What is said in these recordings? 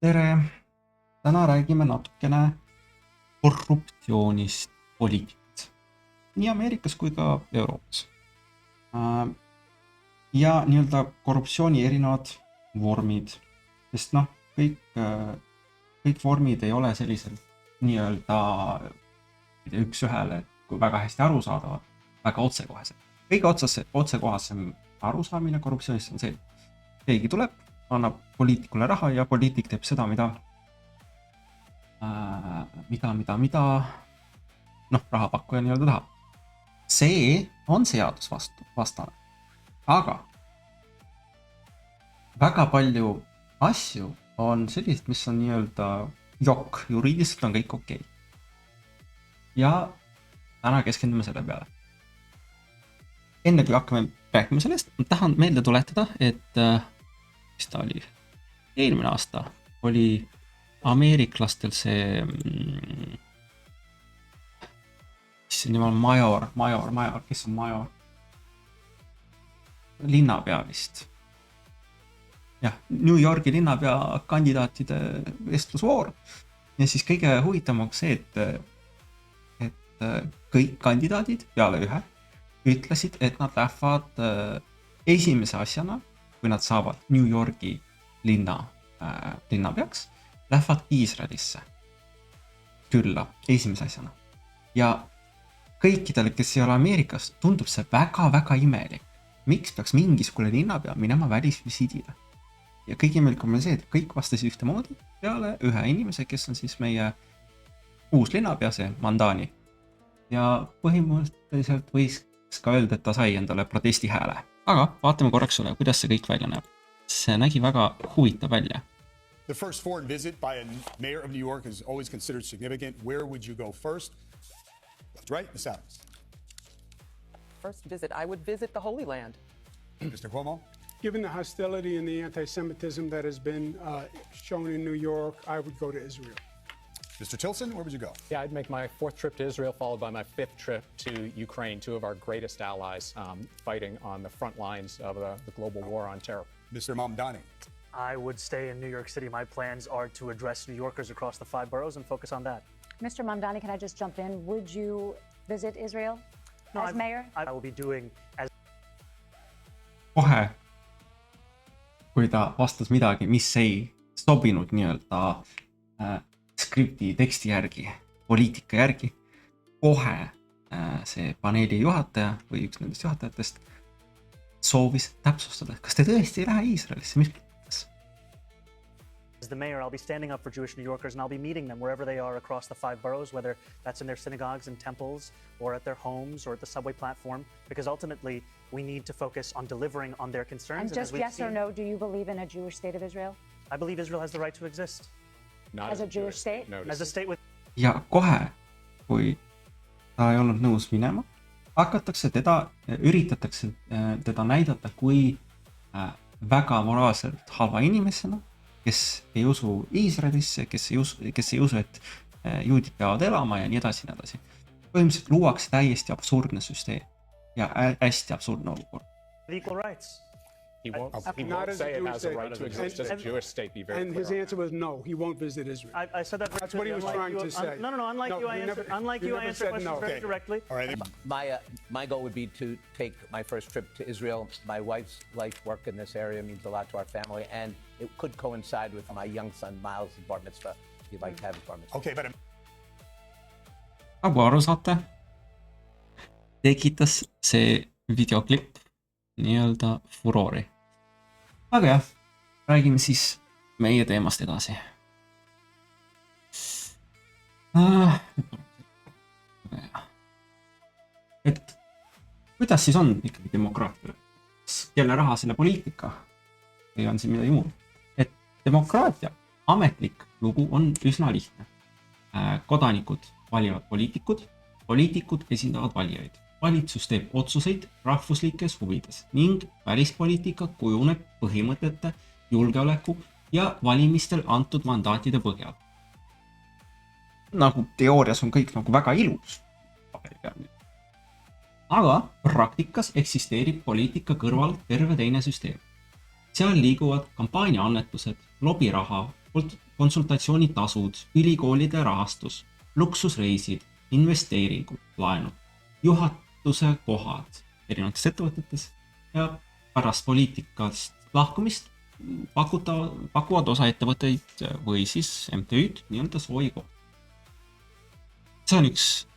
tere! Täna räägime natukene korruptsioonist poliitikas. Nii Ameerikas kui ka Euroopas. Ja nii-öelda korruptsiooni erinevad vormid. Sest kõik vormid ei ole sellised nii-öelda üks ühele, kui väga hästi aru saadavad, väga otsekohesed. Kõige otsekohasem arusaamine korruptsioonist on see, et keegi tuleb, annab poliitikule raha ja poliitik teeb seda, mida rahapakkuja nii-öelda tahab. See on seadusvastane. Aga väga palju asju on sellised, mis on nii-öelda jokk, juriidiliselt on kõik okei. Ja täna keskendume selle peale. Enne kui hakkame rääkima sellest, ma tahan meelde tuletada, et mis ta oli? Eelmine aasta oli ameeriklastel see major, kes on major? Linnapea vist. Jah, New Yorgi linnapea kandidaatide vestlusvoor. Ja siis kõige huvitavam see, et kõik kandidaadid peale ühe ütlesid, et nad lähevad esimese asjana, kui nad saavad New Yorgi linnapeaks, lähevad Iisraelisse külla esimese asjana. Ja kõikidele, kes ei ole Ameerikas, tundub see väga-väga imelik. Miks peaks mingisugune linnapea minema välisvisiidile? Ja kõige imelikum on see, et kõik vastasid ühtemoodi peale ühe inimese, kes on siis meie uus linnapea, see Mandani. Ja põhimõtteliselt võiks ka öelda, et ta sai endale protesti hääle. Aga vaatame korraks üle, kuidas see kõik välja näeb. See nägi väga huvitav välja. The first foreign visit by a mayor of New York is always considered significant. Where would you go first? That's right, Ms. Adams. First visit, I would visit the Holy Land. Mr. Cuomo? Given the hostility and the anti-Semitism that has been shown in New York, I would go to Israel. Mr. Tilson, where would you go? Yeah, I'd make my fourth trip to Israel, followed by my fifth trip to Ukraine, two of our greatest allies fighting on the front lines of the global war on terror. Mr. Mamdani? I would stay in New York City. My plans are to address New Yorkers across the 5 boroughs and focus on that. Mr. Mamdani, can I just jump in? Would you visit Israel as mayor? I will be doing as... Kohe, kui ta vastas midagi, mis ei sobinud nii-öelda skripti teksti järgi, poliitika järgi, kohe see paneeli juhataja või üks nendest juhatajatest soovis täpsustada, kas te tõesti ei lähe Iisraelisse, mis mõttes? As the mayor, I'll be standing up for Jewish New Yorkers and I'll be meeting them wherever they are across the 5 boroughs, whether that's in their synagogues and temples or at their homes or at the subway platform, because ultimately we need to focus on delivering on their concerns. And just yes or no, do you believe in a Jewish state of Israel? I believe Israel has the right to exist. Not As a Jewish state? No, As a state with... Ja kohe, kui ta ei olnud nõus minema, üritatakse teda näidata kui väga moraalselt halva inimesena, kes ei usu Iisraelisse, kes ei usu, et juudid peavad elama ja nii edasi. Põhimõtteliselt luuakse täiesti absurdne süsteem ja hästi absurdne olukord. Equal rights. He won't Not as say a it Jewish has a right to state. exist as a Jewish state. Be very And his clear. answer was no, he won't visit Israel. I said that... That's what he was trying to say. No, unlike No, you, I you answer, never- unlike you you, I never answer said questions no. very Okay. directly. All right. My goal would be to take my first trip to Israel. My wife's life work in this area means a lot to our family, and it could coincide with my young son Miles' bar mitzvah. He'd like to have his bar mitzvah. Okay, but Nagu aru saate, tekitas see videoklipp nii-öelda furoori. Aga jah, räägime siis meie teemast edasi. Et kuidas siis on ikkagi demokraatia? Kelle raha selle poliitika? Või on siin midagi muud? Et demokraatia ametlik lugu on üsna lihtne. Kodanikud valivad poliitikud esindavad valijaid. Valitsus teeb otsuseid rahvuslikes huvides ning välispoliitika kujuneb põhimõtete, julgeoleku ja valimistel antud mandaatide põhjal. Nagu teoorias on kõik nagu väga ilus. Aga praktikas eksisteerib poliitika kõrval terve teine süsteem. Seal liiguvad kampaania annetused, lobiraha, konsultatsioonitasud, ülikoolide rahastus, luksusreisid, investeeringud, laenud, juhatuse kohad erinevates ettevõtetes ja pärast poliitikast lahkumist pakuvad osa ettevõtteid või siis MTÜ-d nii-öelda soojikoht. See on üks,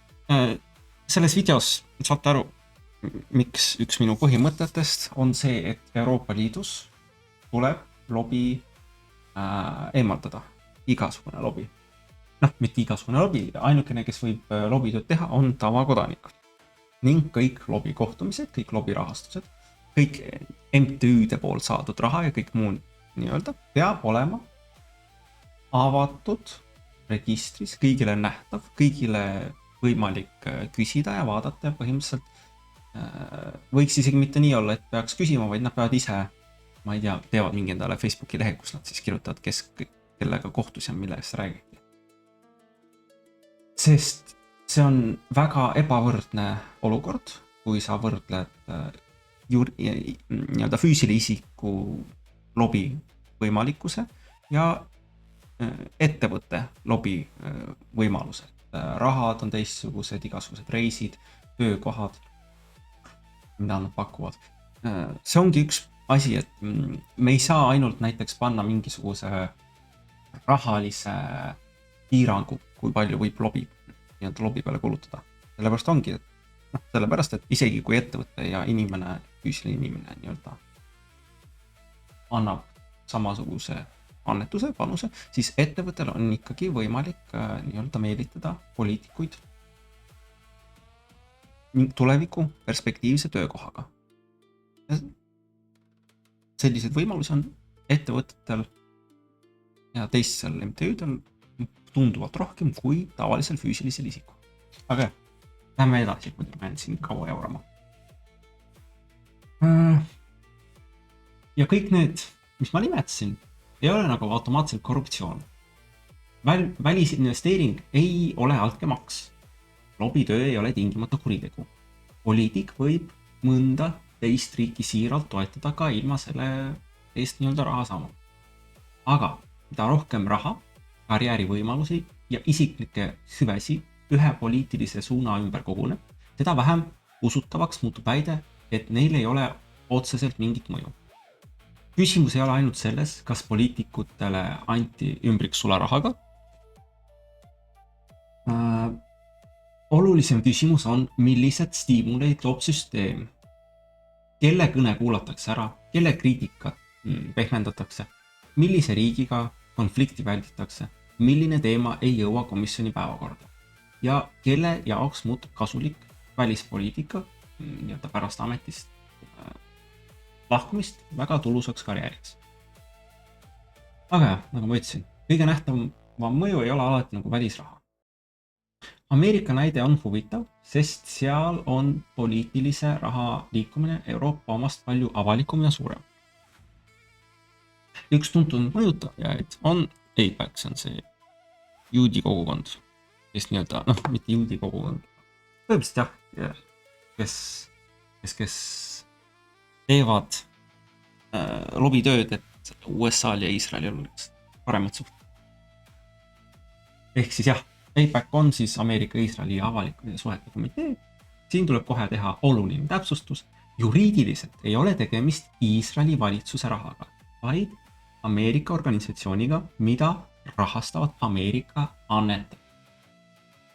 selles videos saate aru, miks üks minu põhimõtetest on see, et Euroopa Liidus tuleb lobi eemaldada, igasugune lobi. Noh, mitte igasugune lobi, ainukene, kes võib lobitööd teha, on tavakodanikud. Ning kõik lobikohtumised, kõik lobirahastused, kõik MTÜ-de poolt saadud raha ja kõik muu nii-öelda peab olema avatud registris, kõigile nähtav, kõigile võimalik küsida ja vaadata ja põhimõtteliselt võiks isegi mitte nii olla, et peaks küsima, vaid nad peavad ise, ma ei tea, teevad mingi endale Facebooki lehe, kus nad siis kirjutavad, kellega kohtus ja millest räägiti. Sest see on väga ebavõrdne olukord, kui sa võrdled nii-öelda füüsilise isiku lobi võimalikkuse ja ettevõtte lobi võimalused. Rahad on teistsugused, igasugused reisid, töökohad, mida nad pakuvad. See ongi üks asi, et me ei saa ainult näiteks panna mingisuguse rahalise piirangu, kui palju võib lobi peale kulutada. Sellepärast ongi, et isegi kui ettevõte ja inimene, füüsiline inimene nii-öelda annab samasuguse annetuse, panuse, siis ettevõttel on ikkagi võimalik nii-öelda meelitada poliitikuid tuleviku perspektiivse töökohaga. Sellised võimalused on ettevõtetel ja teistel MTÜ-del tunduvalt rohkem kui tavalisel füüsilisel isikul. Aga lähme edasi, kui ma jään siin kaua jaurama. Ja kõik need, mis ma nimetasin, ei ole nagu automaatselt korruptsioon. Välisinvesteering ei ole altkäemaks. Lobitöö ei ole tingimata kuritegu. Poliitik võib mõnda teist riiki siiralt toetada ka ilma selle eest nii-öelda raha saama. Aga mida rohkem raha, karjäärivõimalusi ja isiklikke hüvesi ühe poliitilise suuna ümber koguneb, seda vähem usutavaks muutub väide, et neil ei ole otseselt mingit mõju. Küsimus ei ole ainult selles, kas poliitikutele anti ümbriks sularahaga. Olulisem küsimus on, millised stiimuleid loob süsteem, kelle kõne kuulatakse ära, kelle kriitikat pehmendatakse, millise riigiga konflikti välditakse, milline teema ei jõua komisjoni päevakorda ja kelle jaoks muutub kasulik välispoliitika nii-öelda pärast ametist lahkumist väga tulusaks karjääriks. Aga jah, nagu ma ütlesin, kõige nähtavam mõju ei ole alati nagu välisraha. Ameerika näide on huvitav, sest seal on poliitilise raha liikumine Euroopa omast palju avalikum ja suurem. Üks tuntud mõjutajaid on AIPAC, see on see juudi kogukond, kes nii-öelda, mitte juudi kogukond, põhimõtteliselt jah, kes teevad lobitööd, et USA-l ja Iisraelil oleks paremad suhted. Ehk siis jah, AIPAC on siis Ameerika-Iisraeli avaliku suhete komitee. Siin tuleb kohe teha oluline täpsustus. Juriidiliselt ei ole tegemist Iisraeli valitsuse rahaga, vaid Ameerika organisatsiooniga, mida rahastavad Ameerika annetajad.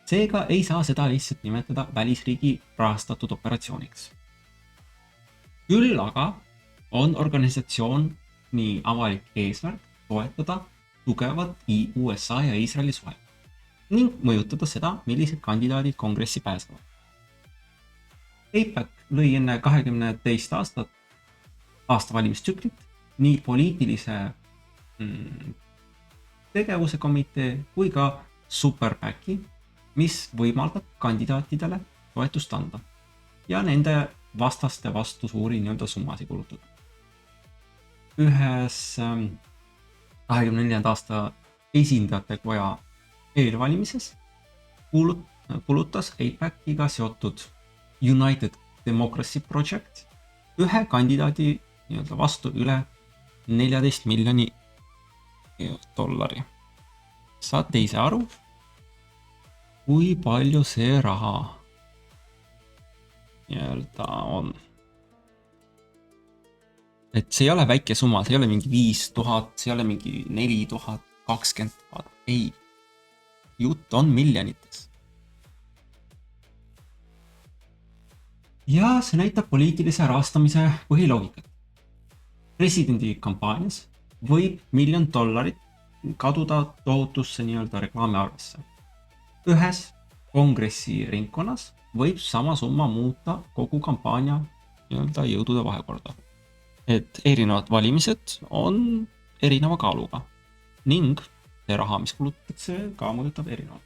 Seega ei saa seda lihtsalt nimetada välisriigi rahastatud operatsiooniks. Küll aga on organisatsioon nii avalik eesmärk toetada tugevat USA ja Iisraeli suhet ning mõjutada seda, millised kandidaadid kongressi pääsevad. AIPAC lõi enne 22 aasta valimistsüklit nii poliitilise tegevuse komitee kui ka Super PAC-i, mis võimaldab kandidaatidele toetust anda ja nende vastaste vastu suuri nii-öelda summasid kulutada. Ühes 24. aasta esindajate koja eelvalimises kulutas AIPAC-iga seotud United Democracy Project ühe kandidaadi nii-öelda vastu üle $14 miljoni. dollari. Saate ise aru, kui palju see raha nii-öelda on. Et see ei ole väike summa, see ei ole mingi 5000, see ei ole mingi 4000, 20 000, ei. Jutt on miljonites. Ja see näitab poliitilise rahastamise põhiloogikat. Presidendi kampaanias võib $1 miljon kaduda tohutusse nii-öelda reklaamiarvesse. Ühes kongressi ringkonnas võib sama summa muuta kogu kampaania nii-öelda jõudude vahekorda. Et erinevad valimised on erineva kaaluga ning see raha, mis kulutatakse, ka mõjutab erinevalt.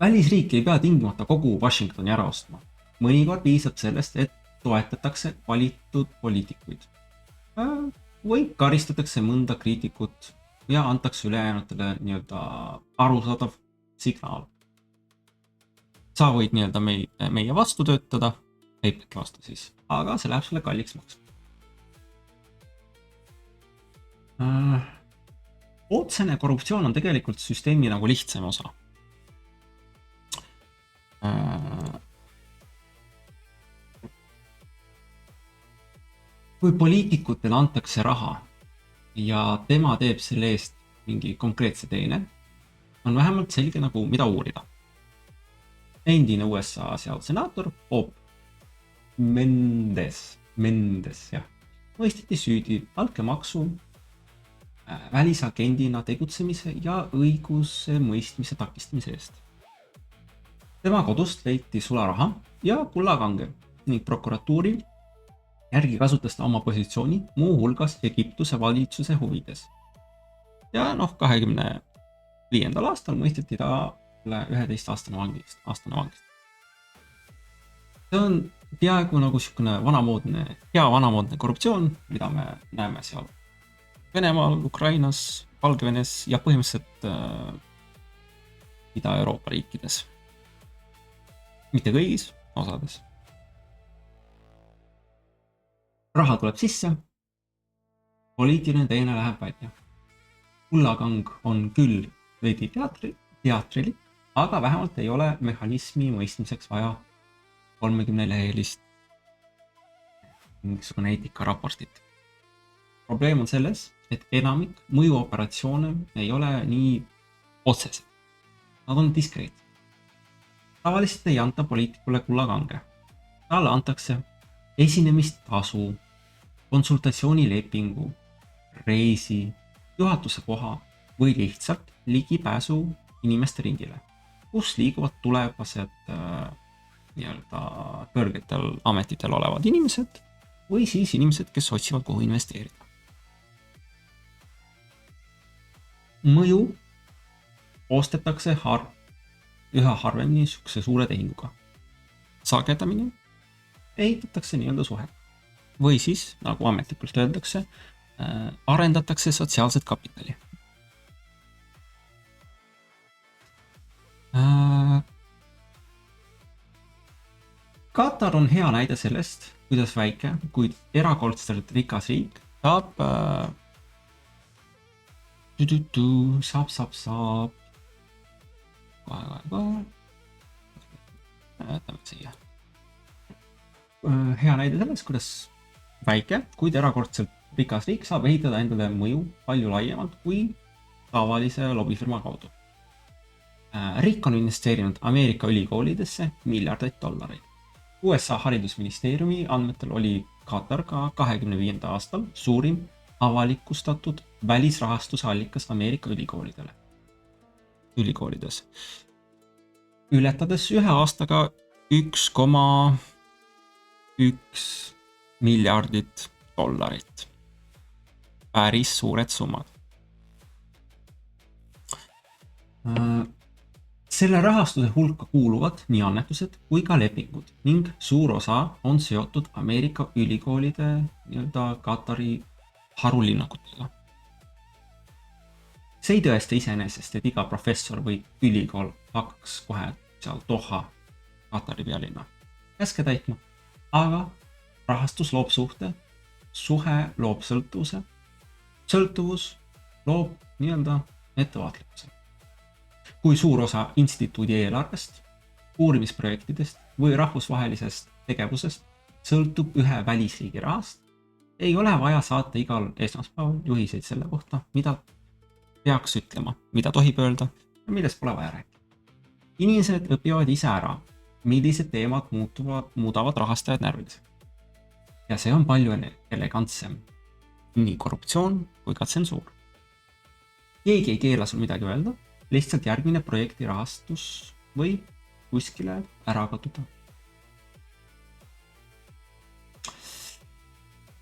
Välisriik ei pea tingimata kogu Washingtoni ära ostma. Mõnikord piisab sellest, et toetatakse valitud poliitikuid. Või karistatakse mõnda kriitikut ja antakse ülejäänutele nii-öelda arusaadav signaal. Sa võid nii-öelda meie vastu töötada, Paypali vastu siis, aga see läheb sulle kalliks maksma. Otsene korruptsioon on tegelikult süsteemi nagu lihtsam osa. Kui poliitikutele antakse raha ja tema teeb selle eest mingi konkreetse teene, on vähemalt selge nagu mida uurida. Endine USA senaator Bob Mendes, jah, mõisteti süüdi altkäemaksu, välisagendina tegutsemise ja õiguse mõistmise takistamise eest. Tema kodust leiti sularaha ja kullakange ning prokuratuuri järgi kasutas ta oma positsiooni muu hulgas Egiptuse valitsuse huvides. Ja 25. aastal mõisteti ta 11 aastane vangist. See on peaaegu nagu siukene vanamoodne korruptsioon, mida me näeme seal Venemaal, Ukrainas, Valgevenes ja põhimõtteliselt Ida-Euroopa riikides. Mitte kõigis, osades. Raha tuleb sisse, poliitiline teene läheb välja. Kullakang on küll veidi teatrilik, aga vähemalt ei ole mehhanismi mõistmiseks vaja 30-leheküljelist mingisugune eetikaraportit. Probleem on selles, et enamik mõjuoperatsioone ei ole nii otsesed. Nad on diskreetsed. Tavaliselt ei anta poliitikule kullakange. Talle antakse esinemistasu, konsultatsioonilepingu, reisi, juhatuse koha või lihtsalt ligipääsu inimeste ringile, kus liiguvad tulevased nii-öelda kõrgetel ametitel olevad inimesed või siis inimesed, kes otsivad kuhu investeerida. Mõju ostetakse üha harvemini niisuguse suure tehinguga. Sagedamini ehitatakse nii-öelda suhe. Või siis, nagu ametlikult öeldakse, arendatakse sotsiaalset kapitali. Katar on hea näide sellest, kuidas väike, kuid erakordselt rikas riik saab hea näide sellest, kuidas väike, kuid erakordselt rikas riik saab ehitada endale mõju palju laiemalt kui tavalise lobifirma kaudu. Riik on investeerinud Ameerika ülikoolidesse miljardeid dollareid. USA haridusministeeriumi andmetel oli Katar ka 25. aastal suurim avalikustatud välisrahastuse allikas Ameerika ülikoolides. Ületades ühe aastaga 1,1 miljardit dollarit. Päris suured summad. Selle rahastuse hulka kuuluvad nii annetused kui ka lepingud ning suur osa on seotud Ameerika ülikoolide nii-öelda Katari harulinnakutega. See ei tõesta iseenesest, et iga professor või ülikool hakkaks kohe seal Doha, Katari pealinna käske täitma, aga rahastus loob suhe loob sõltuvuse sõltuvus loob nii-öelda ettevaatlikkuse. Kui suur osa instituudi eelarvest, uurimisprojektidest või rahvusvahelisest tegevusest sõltub ühe välisriigi rahast, ei ole vaja saata igal esmaspäeval juhiseid selle kohta, mida peaks ütlema, mida tohib öelda ja millest pole vaja rääkida. Inimesed õpivad ise ära, millised teemad muudavad rahastajad närviliseks. Ja see on palju elegantsem, nii korruptsioon kui ka tsensuur. Keegi ei keela sul midagi öelda, lihtsalt järgmine projekti rahastus võib kuskile ära kaduda.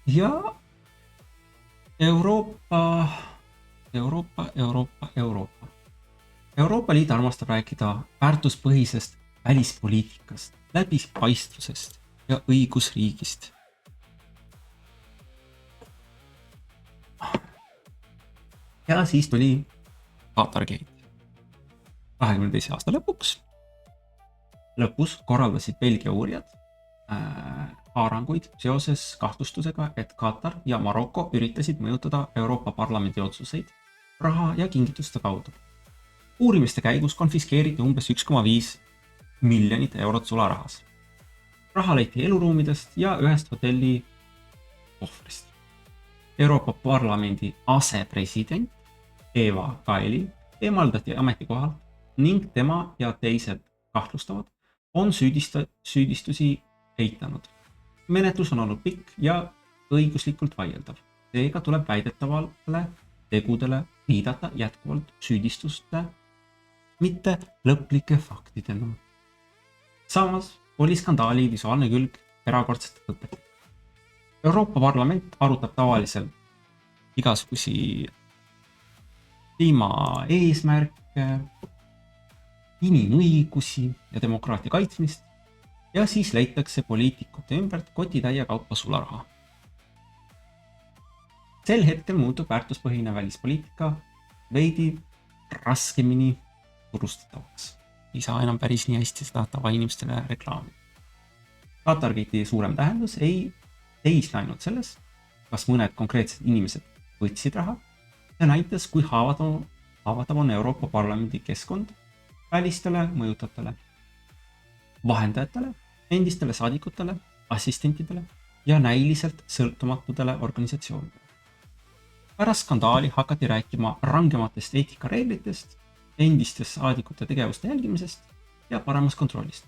Ja Euroopa Liit armastab rääkida väärtuspõhisest välispoliitikast, läbipaistvusest ja õigusriigist. Ja siis tuli Qatargate. 22 aasta lõpus korraldasid Belgia uurijad haaranguid seoses kahtlustusega, et Katar ja Maroko üritasid mõjutada Euroopa Parlamendi otsuseid raha ja kingituste kaudu. Uurimiste käigus konfiskeeriti umbes 1,5 miljonit eurot sularahas. Raha leiti eluruumidest ja ühest hotelli ohvrist. Euroopa Parlamendi asepresident Eva Kaili eemaldati ametikohal ning tema ja teised kahtlustavad on süüdistusi eitanud. Menetlus on olnud pikk ja õiguslikult vaieldav. Seega tuleb väidetavale tegudele viidata jätkuvalt süüdistuste, mitte lõplike faktidena. Samas oli skandaali visuaalne külg erakordselt õpetlik. Euroopa Parlament arutab tavaliselt igasugusi kliimaeesmärke, inimõigusi ja demokraatia kaitsmist ja siis leitakse poliitikute ümbert kotitäie kaupa sularaha. Sel hetkel muutub väärtuspõhine välispoliitika veidi raskemini turustatavaks. Ei saa enam päris nii hästi seda tavainimestele reklaami. Qatargate'i suurem tähendus ei seisne ainult selles, kas mõned konkreetsed inimesed võtsid raha ja näitas, kui haavatav on Euroopa Parlamendi keskkond välistele mõjutatele, vahendajatele, endistele saadikutele, assistentidele ja näiliselt sõltumatudele organisatsioonidele. Pärast skandaali hakati rääkima rangematest eetikareeglitest, endistest saadikute tegevuste jälgimisest ja paremast kontrollist.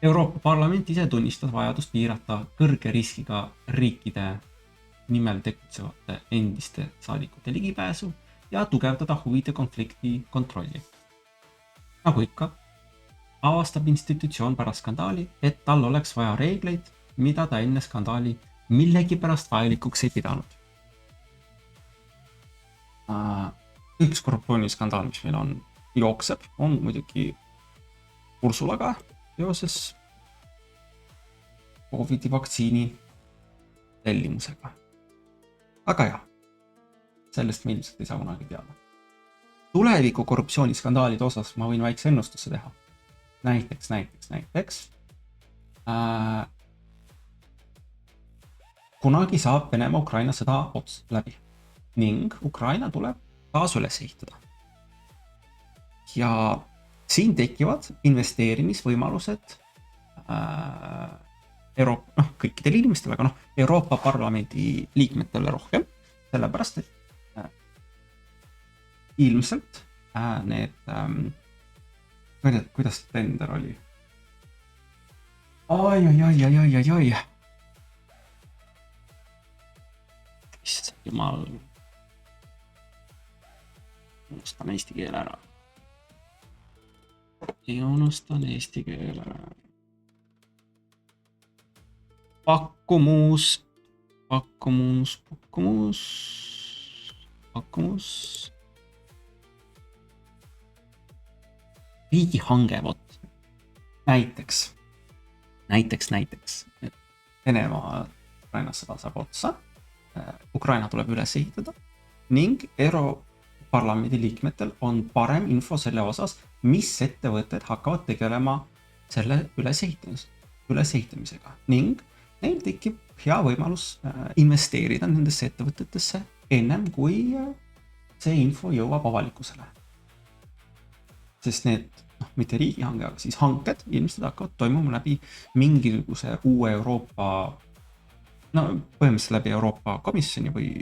Euroopa Parlament ise tunnistas vajadust piirata kõrge riskiga riikide nimel tegutsevate endiste saadikute ligipääsu ja tugevdada huvide konflikti kontrolli. Nagu ikka, avastab institutsioon pärast skandaali, et tal oleks vaja reegleid, mida ta enne skandaali millegipärast vajalikuks ei pidanud. Üks korruptsiooniskandaal, mis meil on jookseb, on muidugi Ursulaga seoses COVID-i vaktsiini tellimusega. Aga jah, sellest me ilmselt ei saa kunagi teada. Tuleviku korruptsioonisskandaalide osas ma võin väikse ennustusse teha. Näiteks. Kunagi saab Venemaa-Ukraina sõda läbi ning Ukraina tuleb taas üles ehitada. Ja siin tekivad investeerimisvõimalused kõikidele inimestele, aga Euroopa Parlamendi liikmetele rohkem, sellepärast, et ilmselt need, ma ei tea, kuidas tender oli? Oi. Issand jumal. Unustan eesti keele ära. Pakkumus. Riigihange, vot. Näiteks. Venemaa Ukrainas sõda saab otsa. Ukraina tuleb üles ehitada ning Europarlamendi liikmetel on parem info selle osas, mis ettevõtted hakkavad tegelema selle ülesehitamisega ning neil tekib hea võimalus investeerida nendesse ettevõtetesse ennem kui see info jõuab avalikkusele. Sest need, mitte riigihange, aga siis hanked ilmselt hakkavad toimuma läbi mingisuguse uue Euroopa, põhimõtteliselt läbi Euroopa komisjoni või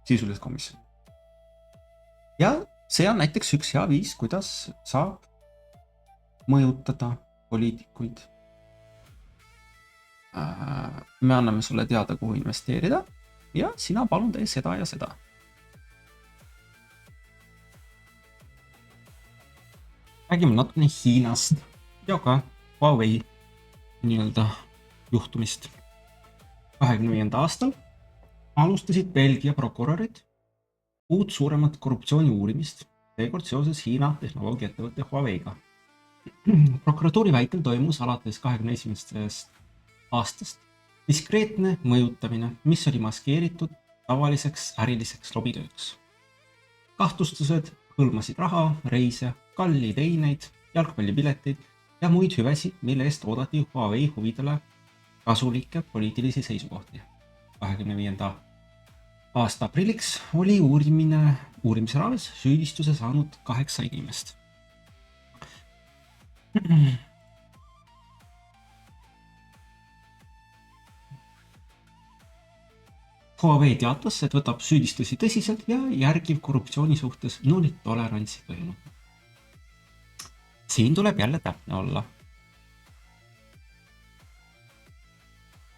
sisuliselt komisjoni. Ja see on näiteks üks hea viis, kuidas saab mõjutada poliitikuid. Me anname sulle teada, kuhu investeerida ja sina palun tee seda ja seda. Räägime natukene Hiinast ja ka Huawei nii-öelda juhtumist. 25. aastal alustasid Belgia prokurörid uut suuremat korruptsiooni uurimist, seekord seoses Hiina tehnoloogiaettevõtte Huaweiga. Prokuratuuri väitel toimus alates 21. aastast diskreetne mõjutamine, mis oli maskeeritud tavaliseks äriliseks lobitööks. Kahtlustused hõlmasid raha, reise, kalliid eineid, jalgpallipileteid ja muid hüvesid, mille eest oodati Huawei huvidele kasulikke poliitilisi seisukohti. 25. aasta aprilliks oli uurimise raames süüdistuse saanud 8 inimest. Huawei teatas, et võtab süüdistusi tõsiselt ja järgib korruptsiooni suhtes nulltolerantsi põhimõtet. Siin tuleb jälle täpne olla.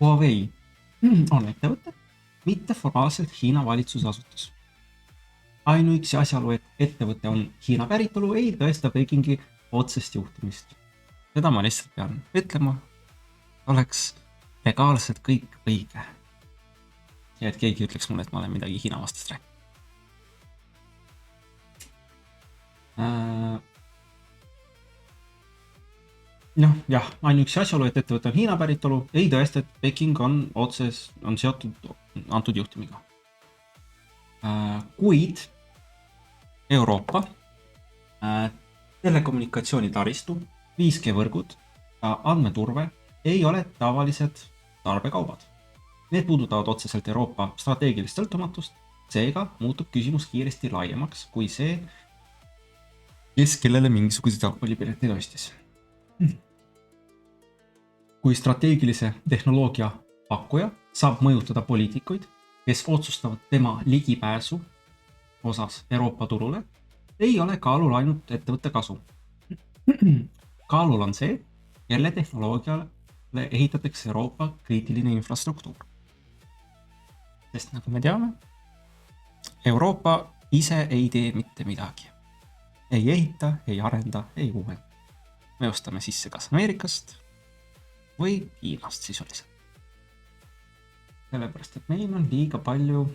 Huawei on ettevõte, mitte formaalselt Hiina valitsusasutus. Ainuüksi asjaolu, et ettevõte on Hiina päritolu, ei tõesta Pekingi otsest juhtimist. Seda ma lihtsalt pean ütlema, oleks legaalselt kõik õige. Ja et keegi ütleks mulle, et ma olen midagi Hiina vastast rääkinud. Jah, ainuüksi asjaolu, et ettevõte on Hiina päritolu, ei tõesta, et Peking on seotud antud juhtimiga. Kuid Euroopa telekommunikatsioonitaristu, 5G võrgud ja andmeturve ei ole tavalised tarbekaubad. Need puudutavad otseselt Euroopa strateegilist sõltumatust, seega muutub küsimus kiiresti laiemaks kui see, kes kellele mingisuguseid jalgpallipileteid ostis. Kui strateegilise tehnoloogia pakkuja saab mõjutada poliitikuid, kes otsustavad tema ligipääsu osas Euroopa turule, ei ole kaalul ainult ettevõtte kasu. Kaalul on see, kelle tehnoloogiale ehitatakse Euroopa kriitiline infrastruktuur. Sest nagu me teame, Euroopa ise ei tee mitte midagi. Ei ehita, ei arenda, ei uuenda. Me ostame sisse kas Ameerikast või Hiinast sisuliselt. Sellepärast, et meil on liiga palju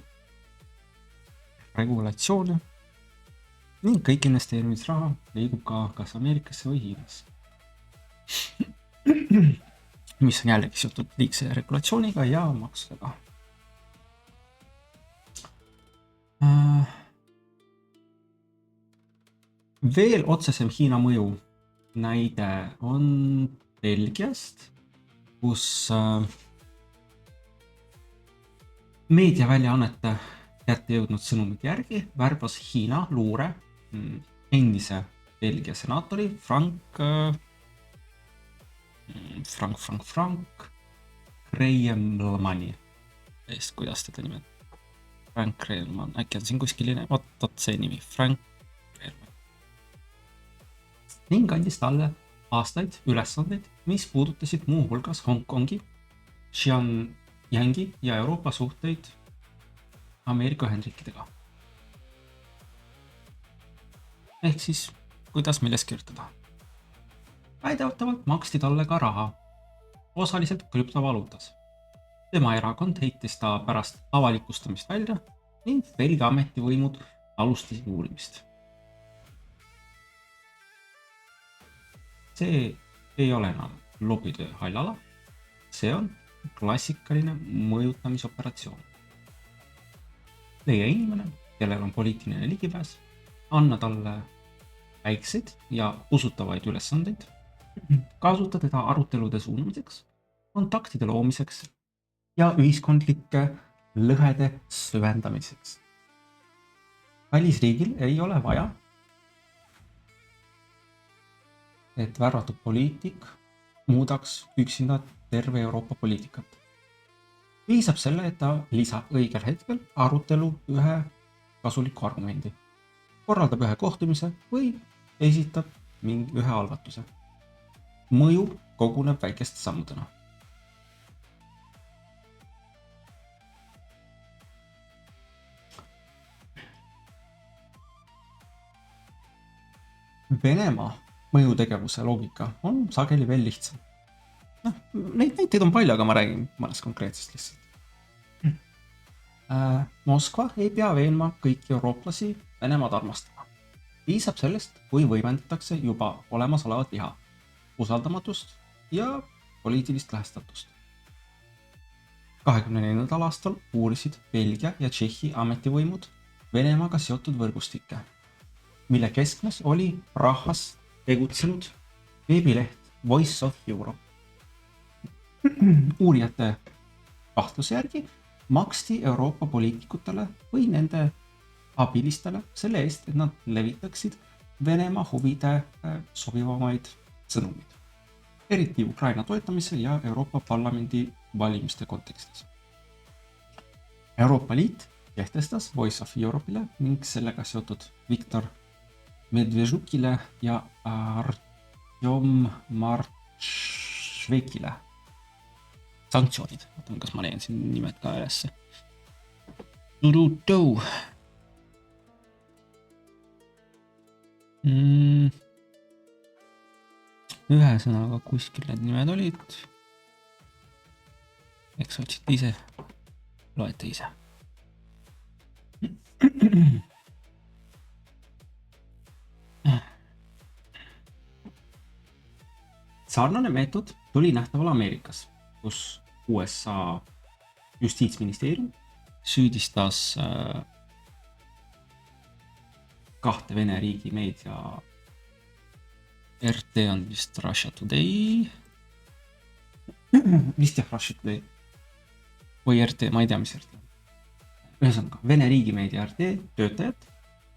regulatsioone ning kõik investeerimisraha liigub ka kas Ameerikasse või Hiinasse. Mis on jällegi seotud liigse regulatsiooniga ja maksudega. Veel otsesem Hiina mõju näide on Belgiast, kus meediaväljaannete kätte jõudnud sõnumite järgi värbas Hiina luure endise Belgia senaatori Frank Kreemelmani. Kuidas teda nimed? Frank Kreemelman, äkki on siin kuskiline, oot see nimi, Frank Kreemelman. Ning andis talle aastaid ülesandeid, mis puudutasid muu hulgas Hongkongi, Xianyangi ja Euroopa suhteid Ameerika Ühendriikidega. Ehk siis, kuidas milles kirjutada. Väidetavalt maksti talle ka raha, osaliselt krüptovaluutas. Tema erakond heitis ta pärast avalikustamist välja ning Belgia ametivõimud alustasid uurimist. See ei ole enam lobitöö hallala, see on klassikaline mõjutamisoperatsioon. Leia inimene, kellel on poliitiline ligipääs, anna talle väikseid ja usutavaid ülesandeid, kasuta teda arutelude suunamiseks, kontaktide loomiseks ja ühiskondlike lõhede süvendamiseks. välisriigil ei ole vaja, et värvatud poliitik muudaks üksinda terve Euroopa poliitikat. Piisab selle, et ta lisab õigel hetkel arutelu ühe kasuliku argumendi, korraldab ühe kohtumise või esitab ühe algatuse. Mõju koguneb väikeste sammudena. Venemaa mõjutegevuse loogika on sageli veel lihtsam. Neid näiteid on palju, aga ma räägin mõnest konkreetsest lihtsalt. Moskva ei pea veenma kõiki eurooplasi Venemaad armastama. Piisab sellest, kui võimendatakse juba olemasolevat viha, usaldamatust ja poliitilist lähestatust. 24. aastal uurisid Belgia ja Tšehhi ametivõimud Venemaaga seotud võrgustikke, mille keskmes oli Prahas tegutsenud veebileht Voice of Europe. Uurijate kahtluse järgi maksti Euroopa poliitikutele või nende abilistele selle eest, et nad levitaksid Venemaa huvide sobivamaid sõnumid, eriti Ukraina toetamise ja Euroopa Parlamendi valimiste kontekstis. Euroopa Liit kehtestas Voice of Europe'ile ning sellega seotud Viktor Medvedžukile ja Artjom Martšvekile sanktsioonid. Vaatame, kas ma leian siin nimed ka ülesse. Ühesõnaga kuskil need nimed olid. Eks otsite ise, loete ise. Sarnane meetod tuli nähtaval Ameerikas, kus USA justiitsministeerium süüdistas kahte Vene riigi meedia, RT on vist Russia Today, vist jah, Russia Today või RT, ma ei tea, mis RT on. Ühesõnaga, Vene riigi meedia RT töötajad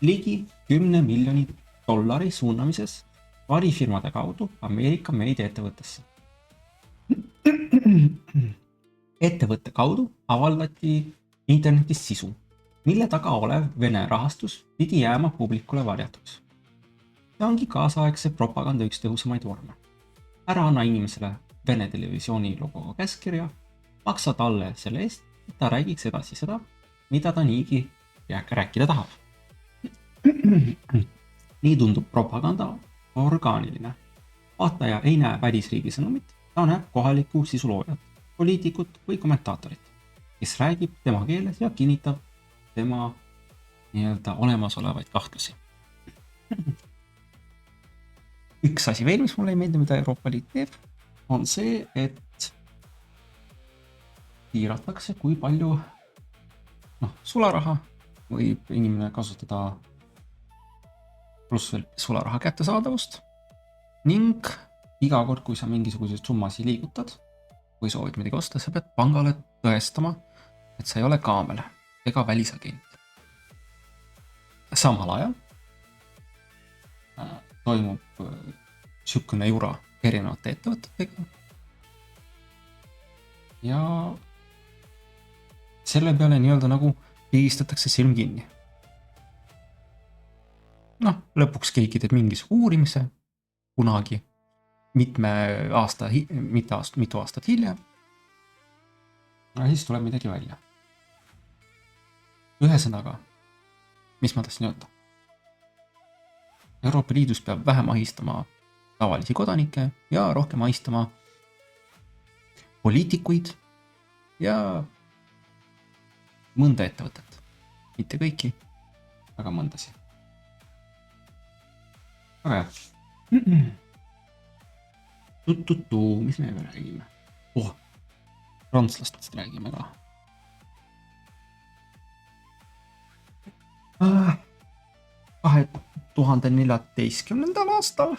ligi $10 miljoni suunamises varifirmade kaudu Ameerika meediaettevõttesse. Ettevõtte kaudu avaldati internetis sisu, mille taga olev Vene rahastus pidi jääma publikule varjatuks. See ongi kaasaegse propaganda üks tõhusamaid vorme. Ära anna inimesele Vene televisiooni logoga käskirja, maksa talle selle eest, et ta räägiks edasi seda, mida ta niigi rääkida tahab. Nii tundub propaganda orgaaniline. Vaataja ei näe välisriigi sõnumit, ta näeb kohalikku sisuloojat, poliitikut või kommentaatorit, kes räägib tema keeles ja kinnitab tema nii-öelda olemasolevaid kahtlusi. Üks asi veel, mis mulle ei meeldi, mida Euroopa Liit teeb, on see, et piiratakse, kui palju sularaha võib inimene kasutada, pluss veel sularaha kättesaadavust ning iga kord, kui sa mingisuguseid summasid liigutad või soovid midagi osta, sa pead pangale tõestama, et sa ei ole kaamel ega välisagent. Samal ajal toimub sükune jura erinevate ettevõtetega ja selle peale nii-öelda nagu pigistatakse silm kinni. Lõpuks keegi teeb mingis uurimise kunagi mitu aastat hiljem. Ja siis tuleb midagi välja. Ühesõnaga, mis ma tahtsin öelda? Euroopa Liidus peab vähem ahistama tavalisi kodanikke ja rohkem ahistama poliitikuid ja mõnda ettevõtet. Mitte kõiki, aga mõndasi. Aga jah. Mis me veel räägime? Prantslastest räägime ka. 2014. aastal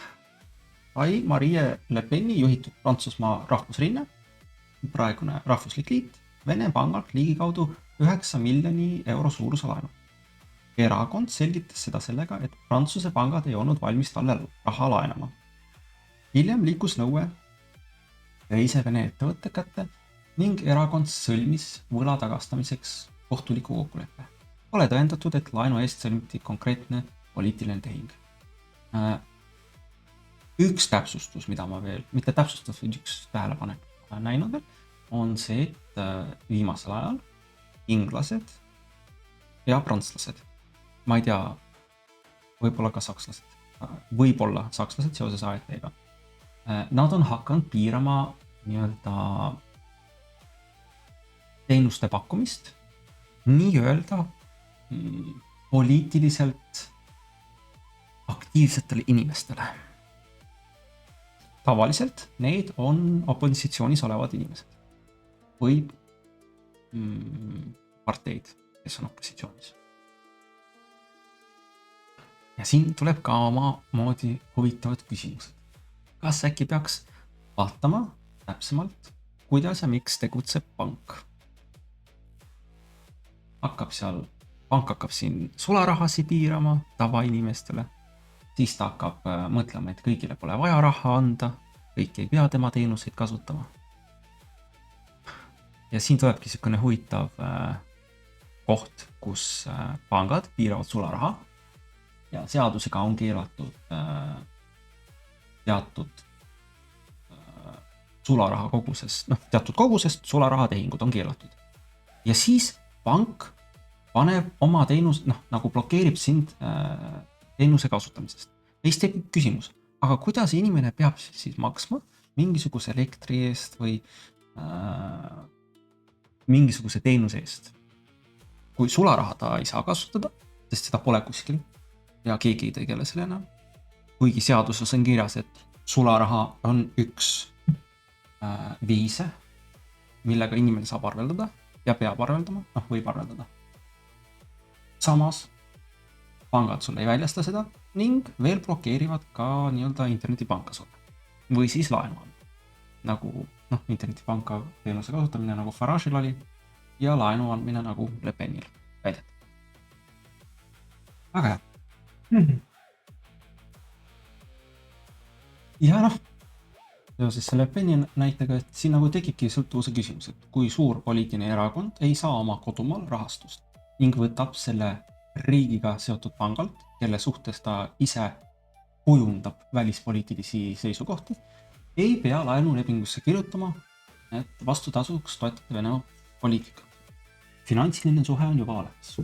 sai Marine Le Peni juhitud Prantsusmaa rahvusrinne, praegune rahvuslik liit, Vene pangalt ligikaudu 9 miljoni euro suuruse laenu. erakond selgitas seda sellega, et Prantsuse pangad ei olnud valmis talle raha laenama. Hiljem liikus nõue teise Vene ettevõtte kätte ning erakond sõlmis võla tagastamiseks kohtuliku kokkuleppe. Pole tõendatud, et laenu eest sõlmiti konkreetne poliitiline tehing. Üks täpsustus, mida ma veel, mitte täpsustus, vaid üks tähelepanek näinud veel, on see, et viimasel ajal inglased ja prantslased, ma ei tea, võib-olla ka sakslased seoses AfD-ga, nad on hakanud piirama nii-öelda teenuste pakkumist nii-öelda poliitiliselt aktiivsetele inimestele. Tavaliselt need on opositsioonis olevad inimesed või parteid, kes on opositsioonis. Ja siin tuleb ka omamoodi huvitavad küsimused. Kas äkki peaks vaatama täpsemalt, kuidas ja miks tegutseb pank? Pank hakkab siin sularahasi piirama tavainimestele, siis ta hakkab mõtlema, et kõigile pole vaja raha anda, kõik ei pea tema teenuseid kasutama. Ja siin tulebki niisugune huvitav koht, kus pangad piiravad sularaha ja seadusega on keelatud teatud sularaha kogusest, teatud kogusest sularaha tehingud on keelatud. Ja siis pank paneb oma teenus, nagu blokeerib sind teenuse kasutamisest. Ja siis tekib küsimus, aga kuidas inimene peab siis maksma mingisuguse elektri eest või mingisuguse teenuse eest? Kui sularaha ta ei saa kasutada, sest seda pole kuskil ja keegi ei tegele selle enam. Kuigi seaduses on kirjas, et sularaha on üks viise, millega inimene saab arveldada ja peab arveldama, võib arveldada. Samas pangad sulle ei väljasta seda ning veel blokeerivad ka nii-öelda internetipanka sulle. Või siis laenu on. Nagu internetipanka teenuse kasutamine nagu Farage'il oli ja laenu andmine nagu Le Penil väidet. Väga hea. Ja seoses selle Peni näitega, et siin nagu tekibki sõltuvuse küsimus, et kui suur poliitiline erakond ei saa oma kodumaal rahastust ning võtab selle riigiga seotud pangalt, kelle suhtes ta ise kujundab välispoliitilisi seisukohti, ei pea laenulepingusse kirjutama, et vastutasuks toetada Venemaa poliitika. Finantsiline suhe on juba olemas.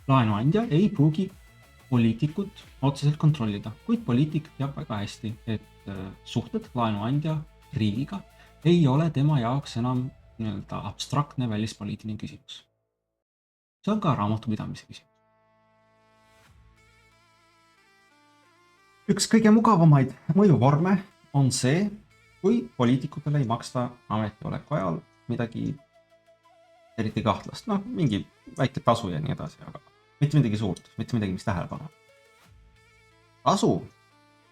Laenuandja ei pruugi poliitikut otseselt kontrollida, kuid poliitik teab väga hästi, et suhted laenuandja riigiga ei ole tema jaoks enam nii-öelda abstraktne välispoliitiline küsimus. See on ka raamatupidamise küsimus. Üks kõige mugavamaid mõjuvorme on see, kui poliitikutele ei maksta ametioleku ajal midagi eriti kahtlast, mingi väike tasu ja nii edasi, aga mitte midagi suurt, mitte midagi, mis tähele paneb. Tasu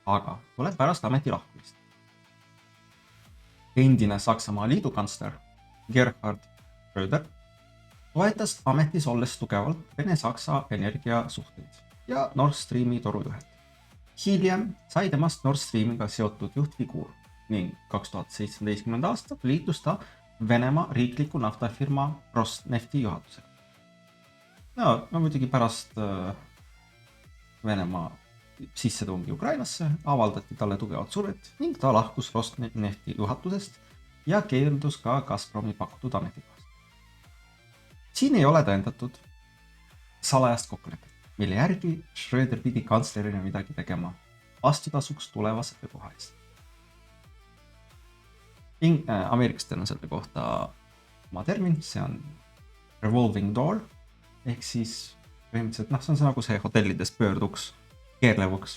aga tuleb pärast ameti lahkumist. Endine Saksamaa liidukantsler Gerhard Schröder toetas ametis olles tugevalt Vene-Saksa energiasuhteid ja Nord Streami torujuhet. Hiljem sai temast Nord Streamiga seotud juhtfiguur ning 2017. aastal liitus ta Venemaa riikliku naftafirma Rosnefti juhatusega. No muidugi pärast Venemaa sissetungi Ukrainasse avaldati talle tugevat survet ning ta lahkus Rosnefti juhatusest ja keeldus ka Gazpromi pakutud ametikohast. Siin ei ole tõendatud salajast kokkulepet, mille järgi Schröder pidi kantslerina midagi tegema vastutasuks tulevase töökoha eest. Ameerikastel on selle kohta oma termin, see on revolving door, ehk siis põhimõtteliselt, see on nagu see hotellides pöörduks, keerlevuks.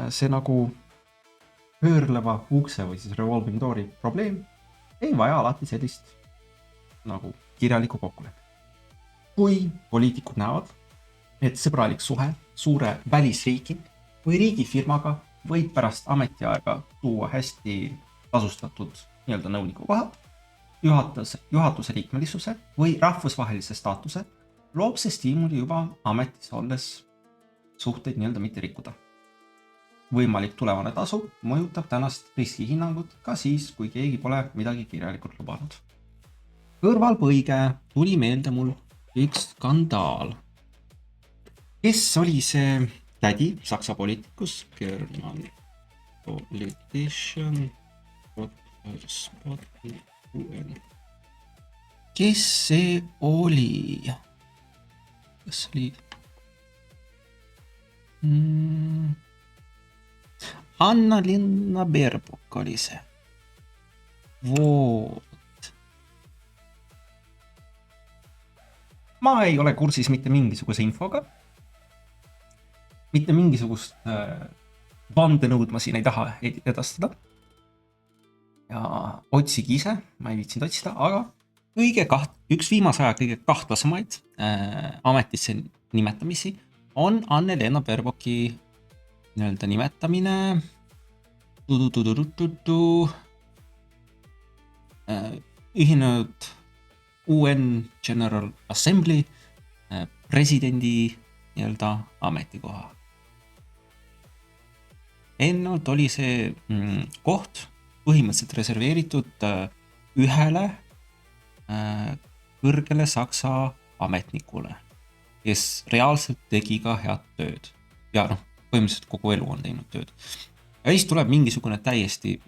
See nagu pöörleva ukse või siis revolving doori probleem ei vaja alati sellist nagu kirjalikku kokkulepet. Kui poliitikud näevad, et sõbralik suhe suure välisriigi või riigifirmaga võib pärast ametiaega tuua hästi tasustatud nii-öelda nõuniku koha, juhatuse liikmelisuse või rahvusvahelise staatuse, loob see stiimuli juba ametis olles suhteid nii-öelda mitte rikkuda. Võimalik tulevane tasu mõjutab tänast riskihinnangut ka siis, kui keegi pole midagi kirjalikult lubanud. Kõrvalpõige tuli meelde mul üks skandaal. Kes oli see tädi Saksa poliitikus? German politician. Kes see oli? Kas oli? Anna-Linna Baerbock oli see. Voot. Ma ei ole kursis mitte mingisuguse infoga. Mitte mingisugust vandenõud ma siin ei taha edastada. Ja otsigi ise, ma ei viitsinud otsida, aga üks viimase aja kõige kahtlasemaid ametisse nimetamisi on Anna-Lena Baerbocki nii-öelda nimetamine ühinenud UN General Assembly presidendi nii-öelda ametikoha. Ennult oli see koht põhimõtteliselt reserveeritud ühele kõrgele Saksa ametnikule, kes reaalselt tegi ka head tööd. Ja põhimõtteliselt kogu elu on teinud tööd. Ja siis tuleb mingisugune täiesti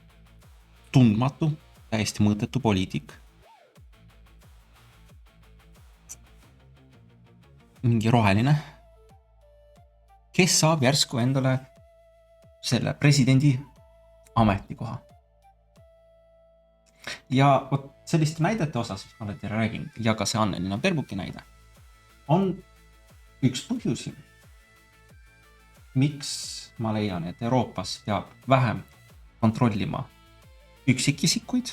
tundmatu, täiesti mõõtetu poliitik. Mingi roheline, kes saab järsku endale selle presidendi ametikoha. Ja selliste näidete osas, mis ma olen teile rääginud, ja ka see Anna-Lena Baerbocki näide, on üks põhjusi, miks ma leian, et Euroopas peab vähem kontrollima üksikisikuid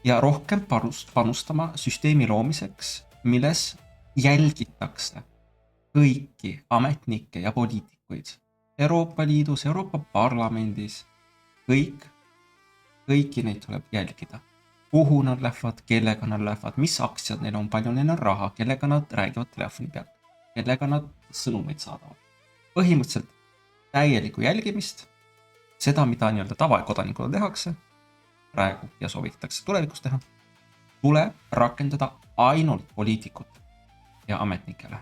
ja rohkem panustama süsteemi loomiseks, milles jälgitakse kõiki ametnikke ja poliitikuid Euroopa Liidus, Euroopa Parlamendis, kõiki neid tuleb jälgida. Kuhu nad lähevad, kellega nad lähevad, mis aktsiad neil on, palju neil on raha, kellega nad räägivad telefoni pealt, kellega nad sõnumeid saadavad. Põhimõtteliselt täielikku jälgimist, seda, mida nii-öelda tavakodanikule tehakse praegu ja soovitatakse tulevikus teha, tuleb rakendada ainult poliitikut ja ametnikele.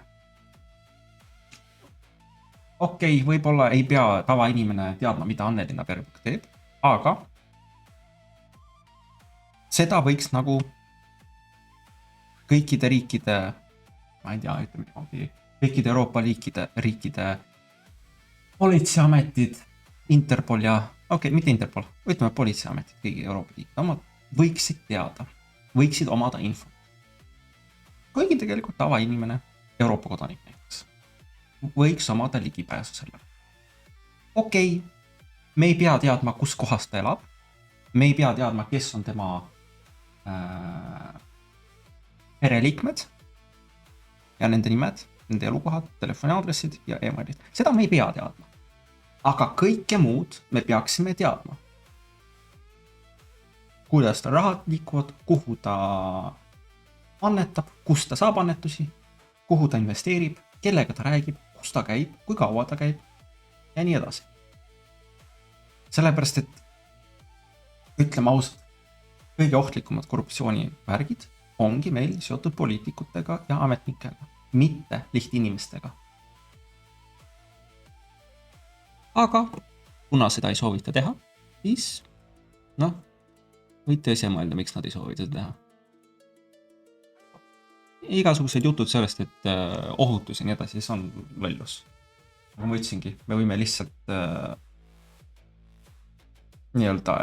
Okei, võib-olla ei pea tavainimene teadma, mida Anna-Lena Baerbock teeb, aga seda võiks nagu kõikide riikide, ma ei tea, ütleme, kõikide Euroopa riikide politseiametid, Interpol ja, mitte Interpol, ütleme politseiametid, kõigi Euroopa riikide omad, võiksid teada, võiksid omada infot. Kuigi tegelikult tavainimene, Euroopa kodanik näiteks, võiks omada ligipääsu sellele. Okei, me ei pea teadma, kus kohas ta elab, me ei pea teadma, kes on tema pereliikmed ja nende nimed, nende elukohad, telefoniaadressid ja emailid. Seda me ei pea teadma. Aga kõike muud me peaksime teadma. Kuidas ta rahad liikuvad, kuhu ta annetab, kus ta saab annetusi, kuhu ta investeerib, kellega ta räägib, kus ta käib, kui kaua ta käib ja nii edasi. Sellepärast, et ütleme ausalt, kõige ohtlikumad korruptsioonivärgid ongi meil seotud poliitikutega ja ametnikega, mitte lihtinimestega. Aga kuna seda ei soovita teha, siis võite ise mõelda, miks nad ei soovita teha. Igasugused jutud sellest, et ohutus ja nii edasi, see on lollus. Nagu ma ütlesingi, me võime lihtsalt nii-öelda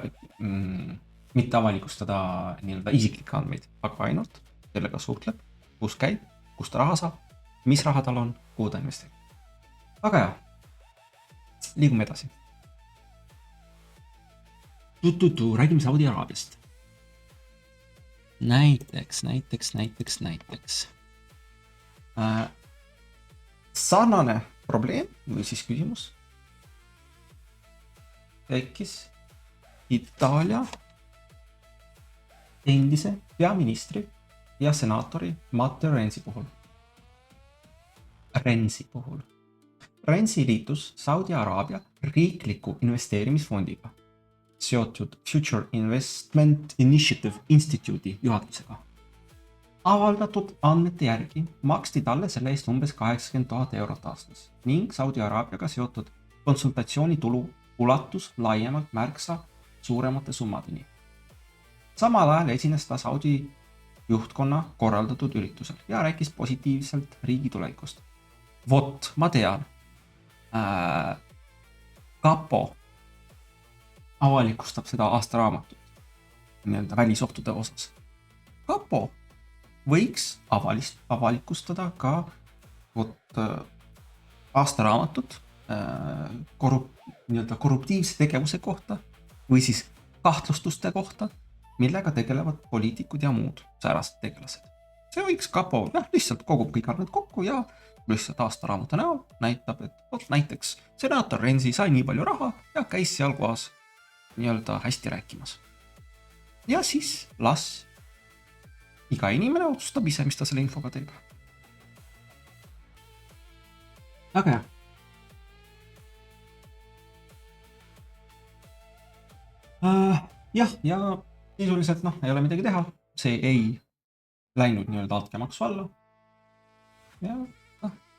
mitte avalikustada nii-öelda isiklikke andmeid, aga ainult kellega suhtleb, kus käib, kus ta raha saab, mis raha tal on, kuhu ta investeerib. Aga jah, liigume edasi. Räägime Saudi Araabiast. Näiteks. Sarnane probleem või siis küsimus tekkis Itaalia endise peaministri ja senaatori Matteo Renzi puhul. Renzi liitus Saudi Araabia riikliku investeerimisfondiga seotud Future Investment Initiative Institute'i juhatusega. Avaldatud andmete järgi maksti talle selle eest umbes 80 000 eurot aastas ning Saudi Araabiaga seotud konsultatsioonitulu ulatus laiemalt märksa suuremate summadeni. Samal ajal esines ta Saudi juhtkonna korraldatud üritusel ja rääkis positiivselt riigi tulevikust. Vot, ma tean. Kapo avalikustab seda aastaraamatut nii-öelda välisohtude osas. Kapo võiks avalikustada ka aastaraamatut nii-öelda korruptiivse tegevuse kohta või siis kahtlustuste kohta, millega tegelevad poliitikud ja muud säärased tegelased. See võiks Kapo lihtsalt kogub kõik arved kokku ja lihtsalt aastaraamatu näol näitab, et näiteks senaator Renzi sai nii palju raha ja käis seal kohas nii-öelda hästi rääkimas. Ja siis las iga inimene otsustab ise, mis ta selle infoga teeb. Aga jah, ja sisuliselt ei ole midagi teha. See ei läinud nii-öelda altkäemaksu alla. Ja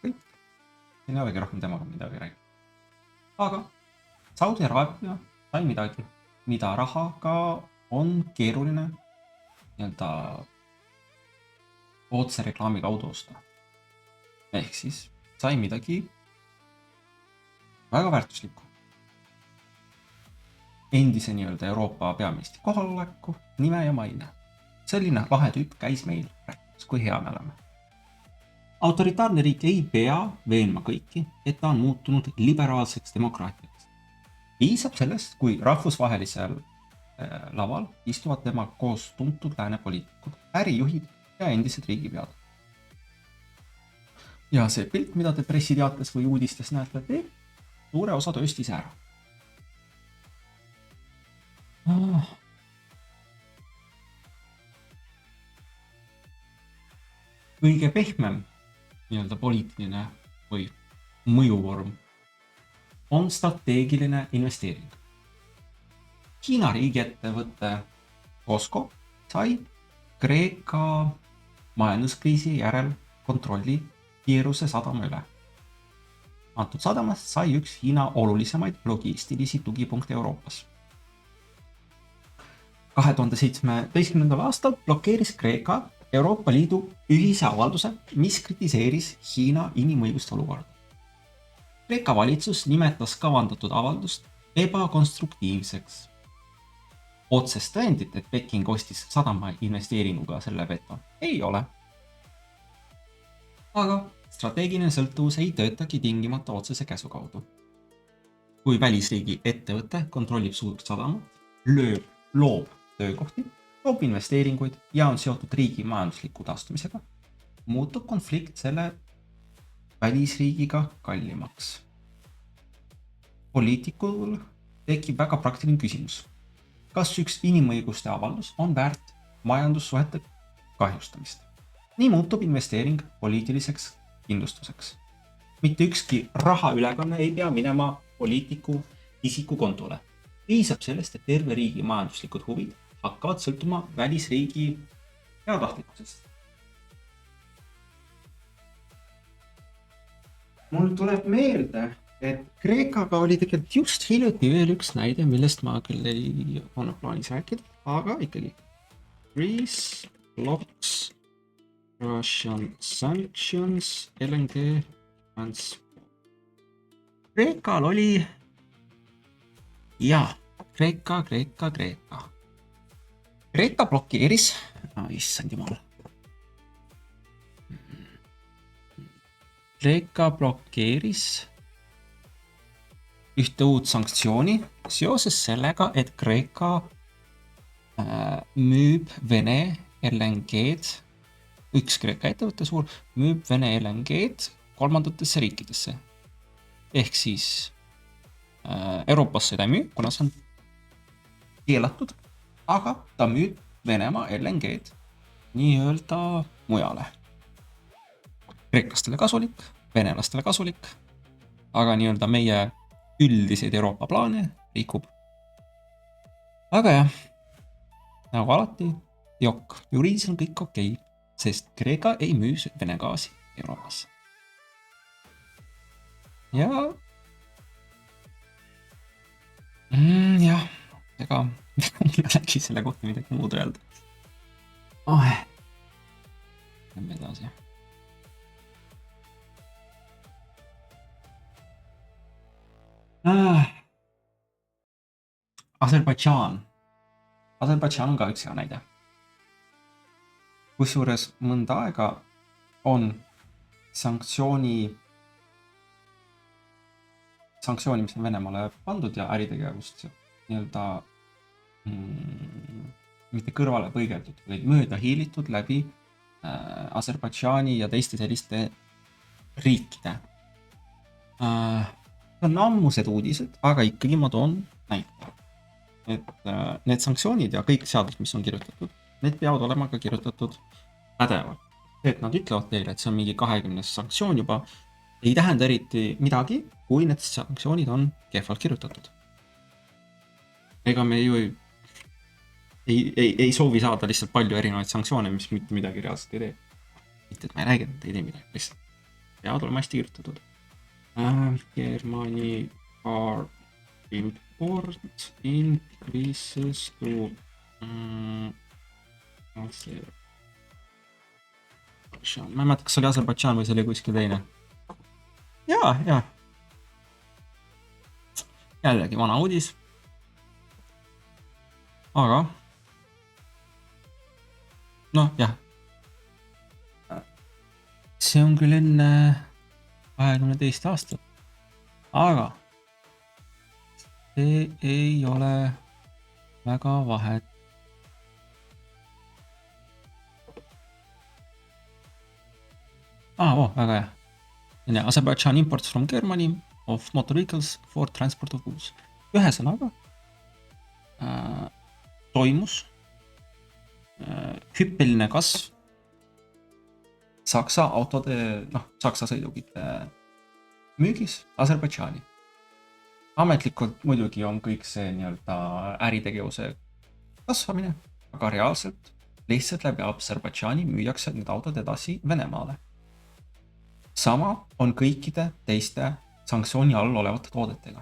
kõik. Siin ei olegi rohkem temaga midagi räägida. Aga Saudi Araabia sai midagi, mida rahaga on keeruline nii-öelda otse reklaami kaudu osta. Ehk siis sai midagi väga väärtuslikku. Endise nii-öelda Euroopa peaministri kohaloleku, nime ja maine. Selline lahe tüüp käis meil rääkimas, kui hea me oleme. Autoritaarne riik ei pea veenma kõiki, et ta on muutunud liberaalseks demokraatiaks. Piisab sellest, kui rahvusvahelisel laval istuvad tema koos tuntud lääne poliitikud, ärijuhid ja endised riigipead. Ja see pilt, mida te pressiteates või uudistes näete, teeb suure osa tööst ise ära. Kõige pehmem nii-öelda poliitiline või mõjuvorm on strateegiline investeering. Hiina riigiettevõte Costco sai Kreeka majanduskriisi järel kontrolli Piiruse sadama üle. Antud sadamast sai üks Hiina olulisemaid logistilisi tugipunkte Euroopas. 2017. aastal blokeeris Kreeka Euroopa Liidu ühise avalduse, mis kritiseeris Hiina inimõiguste olukorda. Kreeka valitsus nimetas kavandatud avaldust ebakonstruktiivseks. Otsest tõendit, et Peking ostis sadama investeeringuga selle veto, ei ole. Aga strateegiline sõltuvus ei töötagi tingimata otsese käsu kaudu. Kui välisriigi ettevõte kontrollib suurt sadamat, loob töökohti, loob investeeringuid ja on seotud riigi majandusliku taastumisega, muutub konflikt selle välisriigiga kallimaks. Poliitikul tekib väga praktiline küsimus. Kas üks inimõiguste avaldus on väärt majandussuhete kahjustamist? Nii muutub investeering poliitiliseks kindlustuseks. Mitte ükski rahaülekanne ei pea minema poliitiku isikukontole. Piisab sellest, et terve riigi majanduslikud huvid hakkavad sõltuma välisriigi heatahtlikkusest. Mul tuleb meelde, et Kreekaga oli tegelikult just hiljuti veel üks näide, millest ma küll ei olnud plaanis rääkida, aga ikkagi. Greece blocks Russian sanctions LNG transport. Kreekal oli Kreeka blokeeris, issand jumal. Kreeka blokeeris ühte uut sanktsiooni seoses sellega, et Kreeka müüb Vene LNG-d, üks Kreeka ettevõtte suur, müüb Vene LNG-d kolmandatesse riikidesse. Ehk siis Euroopas seda ei müü, kuna see on keelatud, aga ta müüb Venemaa LNG-d nii-öelda mujale. Kreeklastele kasulik, venelastele kasulik, aga nii-öelda meie üldiseid Euroopa plaane rikub. Aga jah, nagu alati, juriidiliselt on kõik okei, sest Kreeka ei müü Vene gaasi Euroopasse. Ja jah, ega mul ei olegi selle kohta midagi muud öelda. Lähme edasi. Aserbaidžaan. Aserbaidžaan on ka üks hea näide. Kusjuures mõnda aega on sanktsiooni, mis on Venemaale pandud ja äritegevust nii-öelda mitte kõrvale põigeldud, vaid mööda hiilitud läbi Aserbaidžaani ja teiste selliste riikide. On ammused uudised, aga ikkagi ma toon näite. Et need sanktsioonid ja kõik seadused, mis on kirjutatud, need peavad olema ka kirjutatud pädevalt. Et nad ütlevad teile, et see on mingi 20 sanktsioon juba, ei tähenda eriti midagi, kui need sanktsioonid on kehvalt kirjutatud. Ega me ju ei soovi saada lihtsalt palju erinevaid sanktsioone, mis mitte midagi reaalselt ei tee. Mitte, et ma ei räägi, et ei tee midagi, lihtsalt peavad olema hästi kirjutatud. Germany car import increases to ma ei mäleta, kas oli Aserbaidžaan või see oli kuskil teine. Jaa. Jällegi vana uudis. Aga jah. See on küll enne 22 aastat. Aga see ei ole väga vahet. Väga hea. Azerbaijan imports from Germany of motor vehicles for transport of goods. Ühesõnaga toimus hüppeline kasv Saksa autode, Saksa sõidukite müügis Aserbaidžaani. Ametlikult muidugi on kõik see nii-öelda äritegevuse kasvamine, aga reaalselt lihtsalt läbi Aserbaidžaani müüakse need autod edasi Venemaale. Sama on kõikide teiste sanktsiooni all olevate toodetega.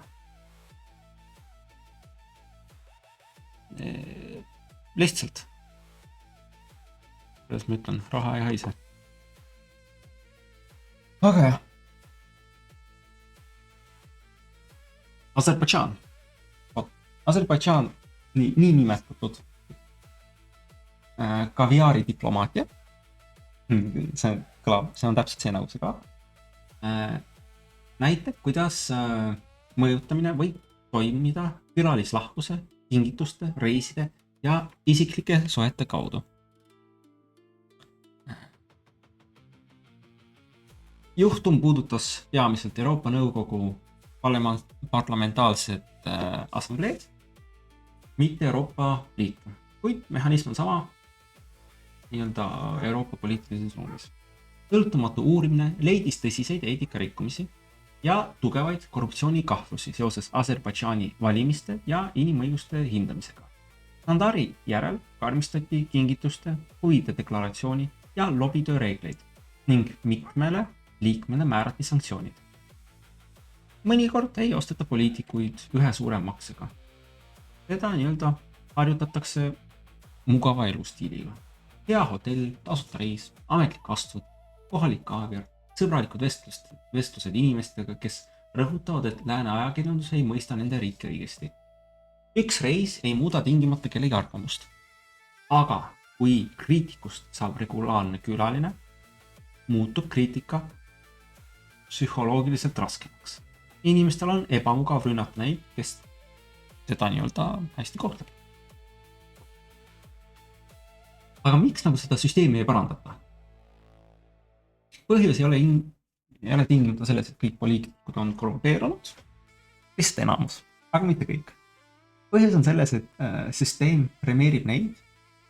Lihtsalt. Kuidas ma ütlen, raha ei haise. Aga jah. Aserbaidžaan. Aserbaidžaan nii nimetatud kaviaari diplomaatia. See on täpselt see, nagu see ka. Näitab, kuidas mõjutamine võib toimida külalislahkuse, kingituste, reiside ja isiklike soete kaudu. Juhtum puudutas peamiselt Euroopa Nõukogu parlamentaarset assambleed, mitte Euroopa Liitu, kuid mehhanism on sama nii-öelda Euroopa poliitilises ruumis. Sõltumatu uurimine leidis tõsiseid eetikarikkumisi ja tugevaid korruptsioonikahtlusi seoses Aserbaidžaani valimiste ja inimõiguste hindamisega. Standardi järel karmistati kingituste, huvide deklaratsiooni ja lobitöö reegleid ning mitmele liikmele määrati sanktsioonid. Mõnikord ei osteta poliitikuid ühe suure maksega. Seda nii-öelda harjutatakse mugava elustiiliga. Hea hotell, tasuta reis, ametlik astud, kohalik kaaviar, sõbralikud vestlused inimestega, kes rõhutavad, et lääne ajakirjandus ei mõista nende riiki õigesti. Üks reis ei muuda tingimata kellegi arvamust. Aga kui kriitikust saab regulaarne külaline, muutub kriitika psühholoogiliselt raskemaks. Inimestel on ebamugav rünnata neid, kes seda nii-öelda hästi kohtleb. Aga miks nagu seda süsteemi ei parandata? Põhjus ei ole tingimata selles, et kõik poliitikud on korrumpeerunud, vist enamus, aga mitte kõik. Põhjus on selles, et süsteem premeerib neid,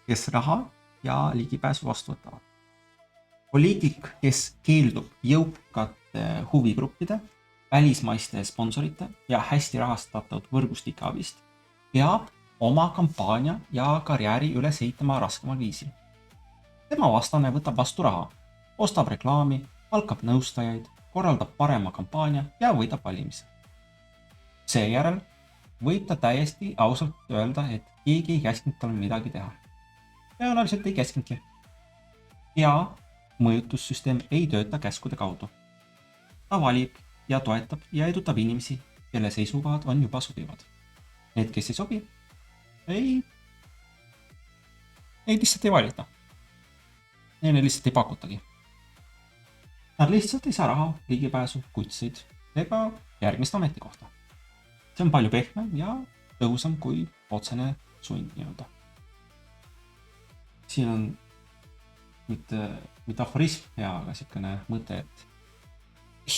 kes raha ja ligipääsu vastu võtavad. Poliitik, kes keeldub jõukate huvigruppide, välismaiste sponsorite ja hästi rahastatud võrgustike abist, peab oma kampaania ja karjääri üles ehitama raskemal viisil. Tema vastane võtab vastu raha, ostab reklaami, palkab nõustajaid, korraldab parema kampaania ja võidab valimise. Seejärel võib ta täiesti ausalt öelda, et keegi ei käskinud tal midagi teha. Tõenäoliselt ei käskinudki. Ja mõjutussüsteem ei tööta käskude kaudu. Ta valib ja toetab ja edutab inimesi, kelle seisukohad on juba sobivad. Need, kes ei sobi, neid lihtsalt ei valita. Neile lihtsalt ei pakutagi. Nad lihtsalt ei saa raha, ligipääsu, kutseid ega järgmist ametikohta. See on palju pehmem ja tõhusam kui otsene sund nii-öelda. Siin on mitte aforism hea, aga selline mõte, et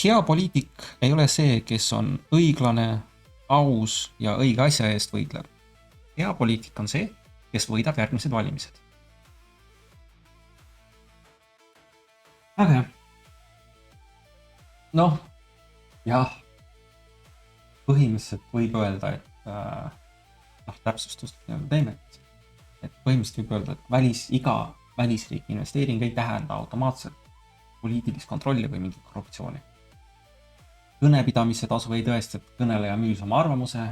hea poliitik ei ole see, kes on õiglane, aus ja õige asja eest võitleb. Hea poliitik on see, kes võidab järgmised valimised. Aga noh, jah, põhimõtteliselt võib öelda, et täpsustust teeme, et põhimõtteliselt võib öelda, et iga välisriigi investeering ei tähenda automaatselt poliitilist kontrolli või mingit korruptsiooni. Kõnepidamise tasu ei tõesta, et kõneleja müüs oma arvamuse.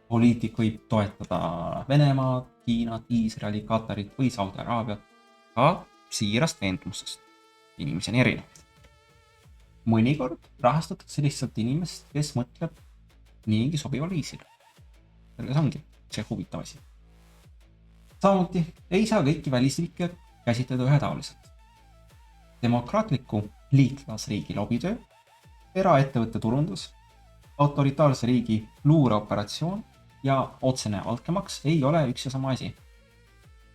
Poliitik võib toetada Venemaad, Hiinat, Iisraeli, Katarit või Saudi Araabiat ka siirast veendumusest. Inimesi on erinevad. Mõnikord rahastatakse lihtsalt inimest, kes mõtleb niigi sobival viisil. Selles ongi see huvitav asi. Samuti ei saa kõiki välisriike käsitleda ühetaoliselt. Demokraatliku liitlasriigi lobitöö, eraettevõtte turundus, autoritaarse riigi luureoperatsioon ja otsene altkäemaks ei ole üks ja sama asi.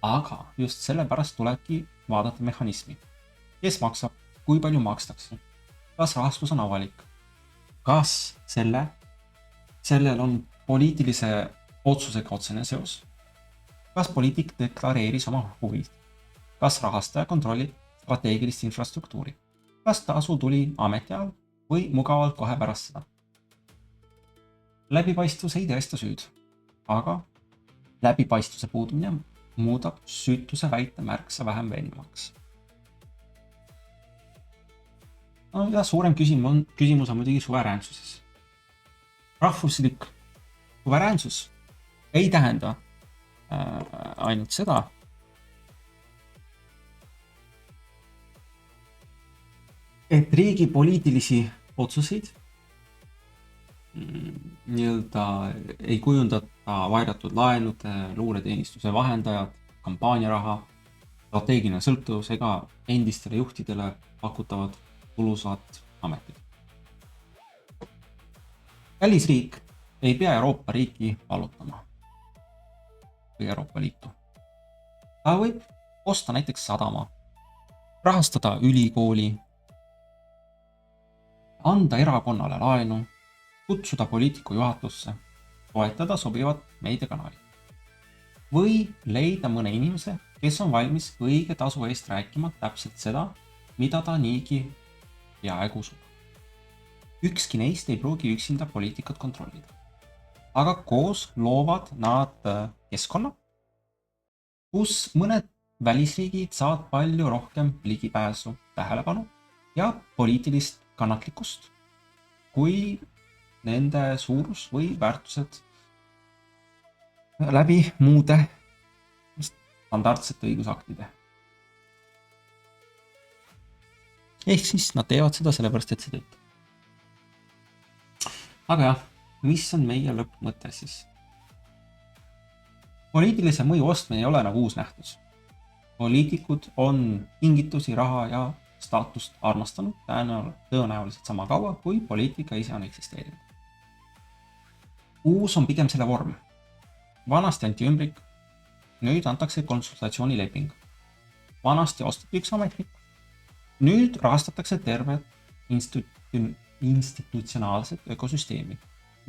Aga just sellepärast tulebki vaadata mehhanismi. Kes maksab, kui palju makstakse, kas rahastus on avalik, kas sellel on poliitilise otsusega otsene seos, kas poliitik deklareeris oma huvid, kas rahastaja kontrollib strateegilist infrastruktuuri, kas tasu tuli ametiajal või mugavalt kohe pärast seda. Läbipaistvus ei tõesta süüd, aga läbipaistvuse puudumine muudab süütuse väite märksa vähem veenvaks. No ja suurem küsimus on muidugi suveräänsuses. Rahvuslik suveräänsus ei tähenda ainult seda, et riigi poliitilisi otsuseid nii-öelda ei kujundata vairatud laenude, luureteenistuse vahendajad, kampaaniaraha, strateegiline sõltuvus ega endistele juhtidele pakutavad tulusad ametid. Välisriik ei pea Euroopa riiki vallutama või Euroopa Liitu. Ta võib osta näiteks sadama, rahastada ülikooli, anda erakonnale laenu, kutsuda poliitiku juhatusse, toetada sobivat meediakanalit või leida mõne inimese, kes on valmis õige tasu eest rääkima täpselt seda, mida ta niigi peaaegu usub. Ükski neist ei pruugi üksinda poliitikat kontrollida, aga koos loovad nad keskkonna, kus mõned välisriigid saavad palju rohkem ligipääsu, tähelepanu ja poliitilist kannatlikkust, kui nende suurus või väärtused läbi muude standardsete õigusaktide. Ehk siis nad teevad seda sellepärast, et see töötab. Aga jah, mis on meie lõppmõte siis? Poliitilise mõju ostmine ei ole nagu uus nähtus. Poliitikud on kingitusi, raha ja staatust armastanud tõenäoliselt sama kaua, kui poliitika ise on eksisteerinud. Uus on pigem selle vorm. Vanasti anti ümbrik, nüüd antakse konsultatsioonileping. Vanasti ostati üks ametnik, nüüd rahastatakse terve institutsionaalset ökosüsteemi.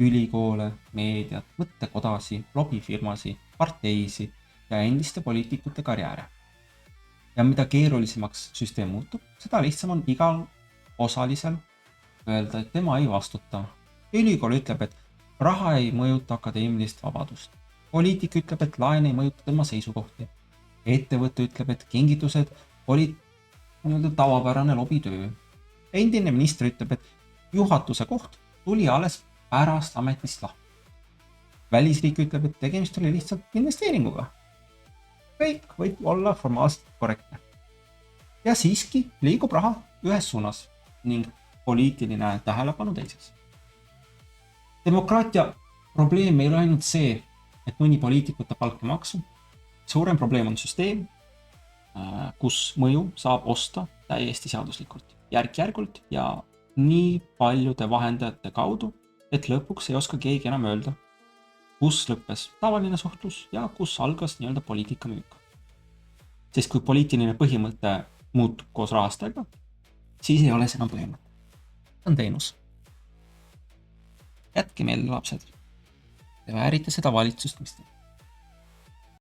Ülikoole, meediat, mõttekodasi, lobifirmasi, parteisi, ja endiste poliitikute karjääre. Ja mida keerulisemaks süsteem muutub, seda lihtsam on igal osalisel öelda, et tema ei vastuta. Ülikool ütleb, et raha ei mõjuta akadeemilist vabadust. Poliitik ütleb, et laen ei mõjuta tema seisukohti. Ettevõte ütleb, et kingitused olid tavapärane lobitöö. Endine minister ütleb, et juhatuse koht tuli alles pärast ametist lahti. Välisriik ütleb, et tegemist oli lihtsalt investeeringuga. Kõik võib olla formaalselt korrektne. Ja siiski liigub raha ühes suunas ning poliitiline tähelepanu teises. Demokraatia probleem ei ole ainult see, et mõni poliitik võtab palka maksu. Suurem probleem on süsteem, kus mõju saab osta täiesti seaduslikult, järk-järgult ja nii paljude vahendajate kaudu, et lõpuks ei oska keegi enam öelda, kus lõppes tavaline suhtlus ja kus algas poliitika müük. Sest kui poliitiline põhimõte muutub koos rahastajega, siis ei ole see enam põhimõte. See on teenus. Jätke meelde, lapsed. Te väärite seda valitsust, mis teeb.